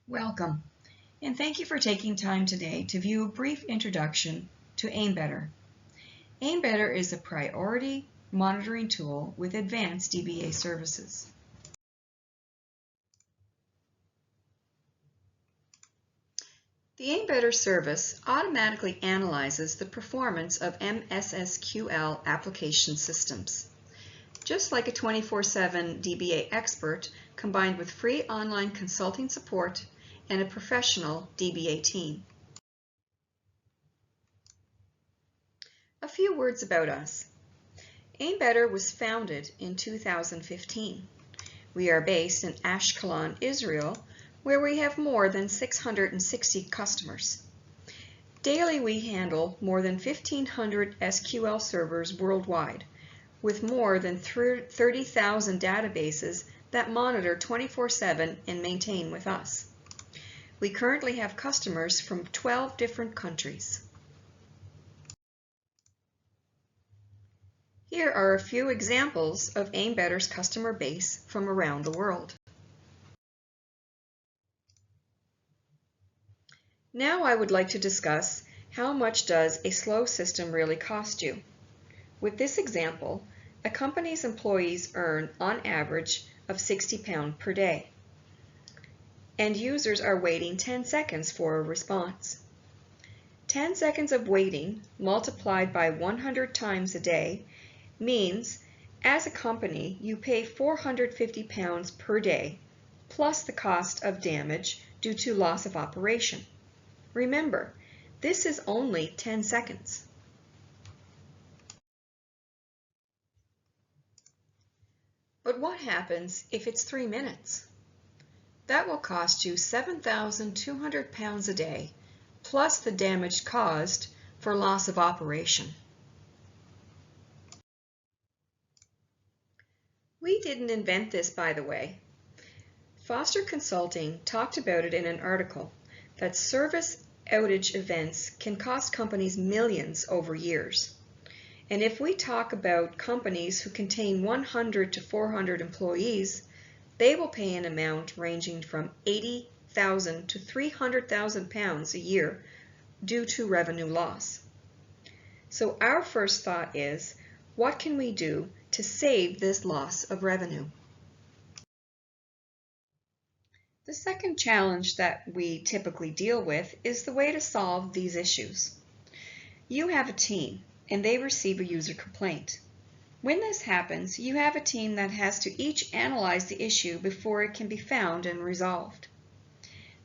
Welcome, and thank you for taking time today to view a brief introduction to Aimbetter. Aimbetter is a priority monitoring tool with advanced DBA services. The Aimbetter service automatically analyzes the performance of MSSQL application systems. Just like a 24/7 DBA expert combined with free online consulting support and a professional DBA team. A few words about us. Aimbetter was founded in 2015. We are based in Ashkelon, Israel, where we have more than 660 customers. Daily we handle more than 1,500 SQL servers worldwide, with more than 30,000 databases that monitor 24/7 and maintain with us. We currently have customers from 12 different countries. Here are a few examples of Aimbetter's customer base from around the world. Now I would like to discuss how much does a slow system really cost you. With this example, a company's employees earn on average of £60 per day, and users are waiting 10 seconds for a response. 10 seconds of waiting multiplied by 100 times a day means, as a company, you pay £450 per day, plus the cost of damage due to loss of operation. Remember, this is only 10 seconds. But what happens if it's 3 minutes? That will cost you £7,200 a day, plus the damage caused for loss of operation. We didn't invent this, by the way. Foster Consulting talked about it in an article that service outage events can cost companies millions over years. And if we talk about companies who contain 100 to 400 employees, they will pay an amount ranging from £80,000 to £300,000 a year due to revenue loss. So our first thought is, what can we do to save this loss of revenue? The second challenge that we typically deal with is the way to solve these issues. You have a team and they receive a user complaint. When this happens, you have a team that has to each analyze the issue before it can be found and resolved.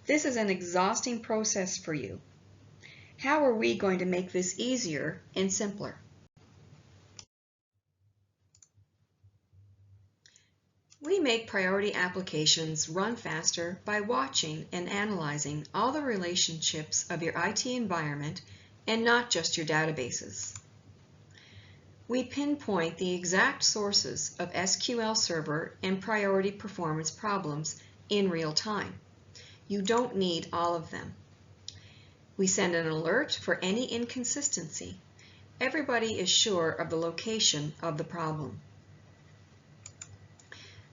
This is an exhausting process for you. How are we going to make this easier and simpler? We make priority applications run faster by watching and analyzing all the relationships of your IT environment and not just your databases. We pinpoint the exact sources of SQL Server and priority performance problems in real time. You don't need all of them. We send an alert for any inconsistency. Everybody is sure of the location of the problem.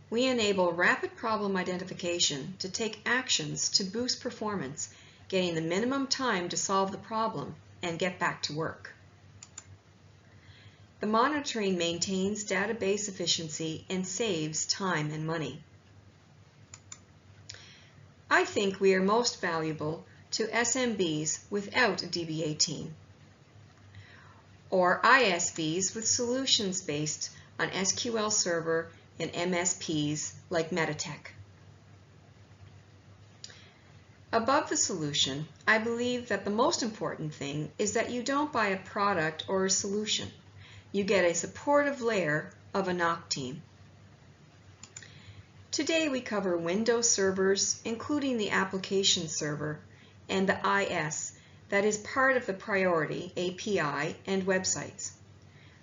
We enable rapid problem identification to take actions to boost performance, getting the minimum time to solve the problem and get back to work. The monitoring maintains database efficiency and saves time and money. I think we are most valuable to SMBs without a DBA team, or ISVs with solutions based on SQL Server and MSPs like Meditech. Above the solution, I believe that the most important thing is that you don't buy a product or a solution. You get a supportive layer of a NOC team. Today we cover Windows servers, including the application server and the IS that is part of the priority API and websites.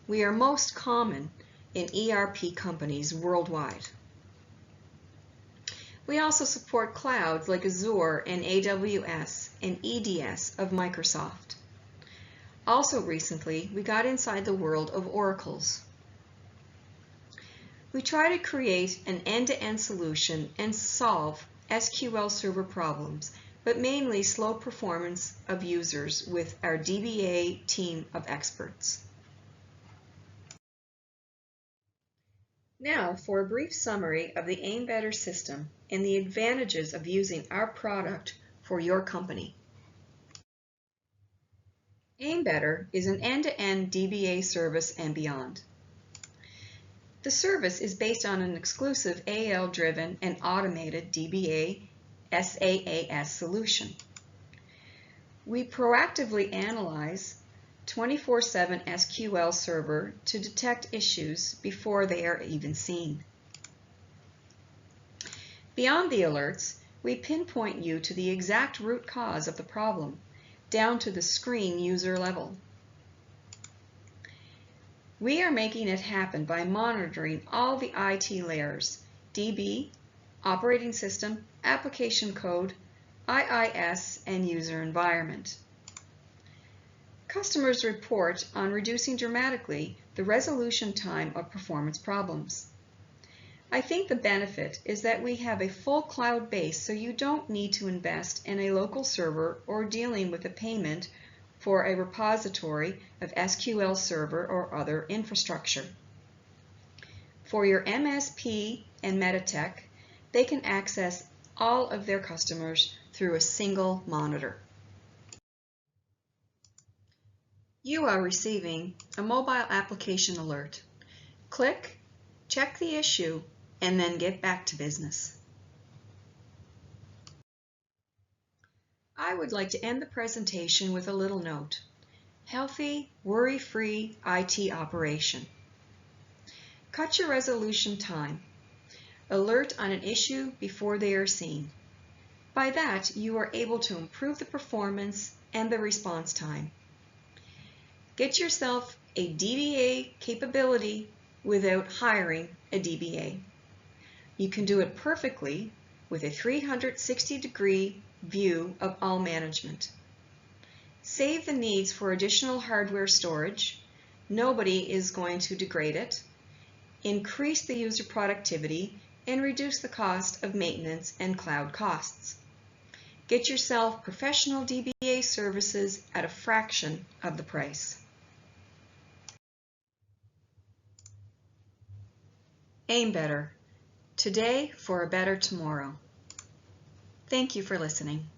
We are most common in ERP companies worldwide. We also support clouds like Azure and AWS and EDS of Microsoft. Also recently, we got inside the world of oracles. We try to create an end-to-end solution and solve SQL Server problems, but mainly slow performance of users with our DBA team of experts. Now for a brief summary of the Aimbetter system and the advantages of using our product for your company. Aimbetter is an end-to-end DBA service and beyond. The service is based on an exclusive AL-driven and automated DBA SaaS solution. We proactively analyze 24/7 SQL Server to detect issues before they are even seen. Beyond the alerts, we pinpoint you to the exact root cause of the problem, down to the screen user level. We are making it happen by monitoring all the IT layers: DB, operating system, application code, IIS, and user environment. Customers report on reducing dramatically the resolution time of performance problems. I think the benefit is that we have a full cloud base, so you don't need to invest in a local server or dealing with a payment for a repository of SQL Server or other infrastructure. For your MSP and Meditech, they can access all of their customers through a single monitor. You are receiving a mobile application alert. Click, check the issue, and then get back to business. I would like to end the presentation with a little note. Healthy, worry-free IT operation. Cut your resolution time. Alert on an issue before they are seen. By that, you are able to improve the performance and the response time. Get yourself a DBA capability without hiring a DBA. You can do it perfectly with a 360-degree view of all management. Save the needs for additional hardware storage. Nobody is going to degrade it. Increase the user productivity and reduce the cost of maintenance and cloud costs. Get yourself professional DBA services at a fraction of the price. Aimbetter, today for a better tomorrow. Thank you for listening.